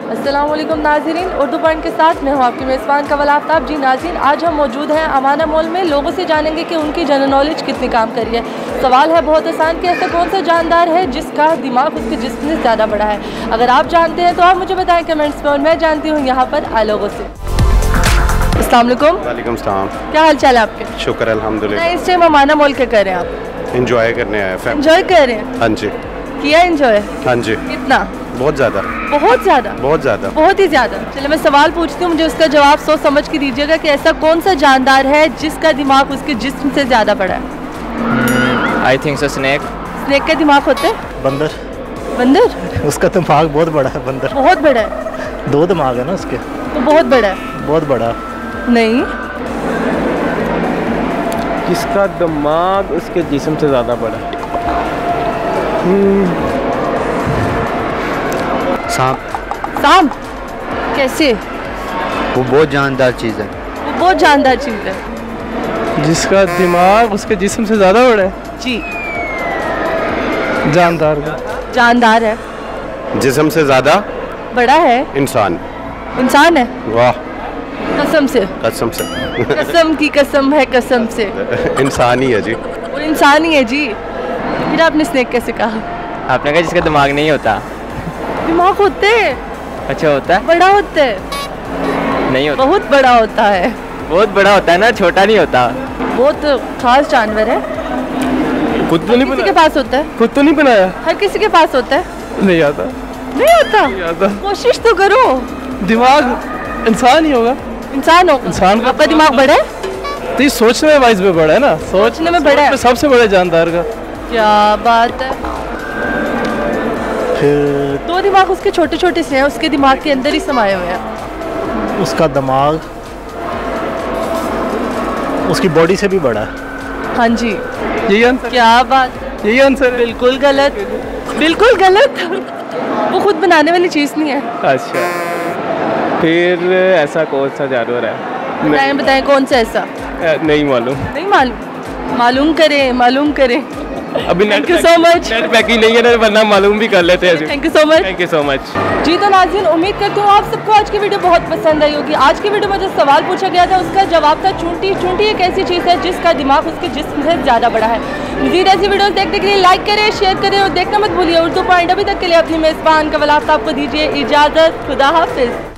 अस्सलाम वालेकुम नाज़रीन, उर्दू पॉइंट के साथ मैं हूँ आपकी मेज़बान कवल आफ्ताब। जी नाज़रीन, आज हम मौजूद हैं अमाना मॉल में। लोगों से जानेंगे कि उनकी जनरल नॉलेज कितनी काम कर रही है। सवाल है बहुत आसान कि ऐसा कौन सा जानदार है जिसका दिमाग उसके जिस्म से ज़्यादा बड़ा है। अगर आप जानते हैं तो आप मुझे बताएं कमेंट्स में, और मैं जानती हूँ यहाँ पर आ लोगों से। अस्सलाम वालेकुम। वालेकुम सलाम। क्या हाल चाल है आपके? शुक्र अल्हम्दुलिल्लाह। इस टाइम अमाना मॉल क्या कर रहे हैं आप? इंजॉय करने आए हैं। इंजॉय कर रहे हैं? हाँ जी। किया इंजॉय? हाँ जी। कितना? बहुत ज़्यादा। बहुत ज़्यादा? बहुत ज़्यादा। बहुत ही ज़्यादा। चलो मैं सवाल पूछती हूँ, मुझे उसका जवाब सोच समझ के दीजिएगा कि ऐसा कौन सा जानदार है जिसका दिमाग उसके जिस्म से ज़्यादा बड़ा है? I think so snake. Snake का दिमाग होता है? बंदर। बंदर? उसका दिमाग बहुत बड़ा है। बंदर बहुत बड़ा है? 2 दिमाग है ना उसके। तो बहुत बड़ा है? बहुत बड़ा नहीं। जिसका दिमाग उसके जिस्म से ज़्यादा बड़ा है। सांप। सांप? कैसे? वो बहुत जानदार चीज़ है। वो बहुत जानदार चीज़ है। जिसका दिमाग उसके जिस्म से ज़्यादा बड़ा है। जी। जानदार का। जानदार है। जिस्म से ज़्यादा बड़ा है। इंसान। इंसान है? वाह। कसम से? कसम से। कसम की कसम है, कसम से। इंसान ही है जी। वो इंसान ही है जी। फिर आपने स्नेक कैसे कहा? आपने कहा जिसका दिमाग नहीं होता। दिमाग होते है? अच्छा होता है? बड़ा होता है? नहीं होता। बहुत बड़ा होता है। बहुत बड़ा होता है ना, छोटा नहीं होता। बहुत खास जानवर है। खुद तो नहीं किसी के बनाया। पास होता है? खुद तो नहीं बनाया। हर किसी के पास होता है? नहीं आता। नहीं होता? नहीं आता। कोशिश तो करो। दिमाग इंसान ही होगा। इंसान होगा। इंसान का आपका दिमाग बड़ा है? तो ये सोचने में वाइज में बड़ा है ना। सोचने में बड़ा है। सबसे बड़े जानदार का। क्या बात है। फिर 2 दिमाग उसके छोटे छोटे से हैं, उसके दिमाग के अंदर ही समाये हुए हैं। उसका दिमाग उसकी बॉडी से भी बड़ा है। हाँ जी। यही आंसर। क्या बात। यही आंसर है। बिल्कुल गलत। बिल्कुल गलत। वो खुद बनाने वाली चीज़ नहीं है। अच्छा, फिर ऐसा कौन सा जानवर है? बताएं बताएं कौन सा ऐसा? नहीं मालूम। नहीं मालूम? मालूम करें, मालूम करें। अभी Thank you so much. Net packing नहीं है ना, वरना मालूम भी कर लेते हैं। Thank you so much. Thank you so much. जी तो नाज़रीन, उम्मीद करती हूँ आप सबको आज की वीडियो बहुत पसंद आई होगी। आज की वीडियो में जो सवाल पूछा गया था उसका जवाब था चूंटी। चूंटी एक ऐसी चीज़ है जिसका दिमाग उसके जिस्म से ज़्यादा बड़ा है। मज़ीद ऐसी वीडियोस देखने के लिए लाइक करें, शेयर करें और देखना मत भूलिए उर्दू पॉइंट। अभी तक के लिए अपनी मेज़बान कवल आफ्ताब को दीजिए इजाज़त। खुदा हाफिज़।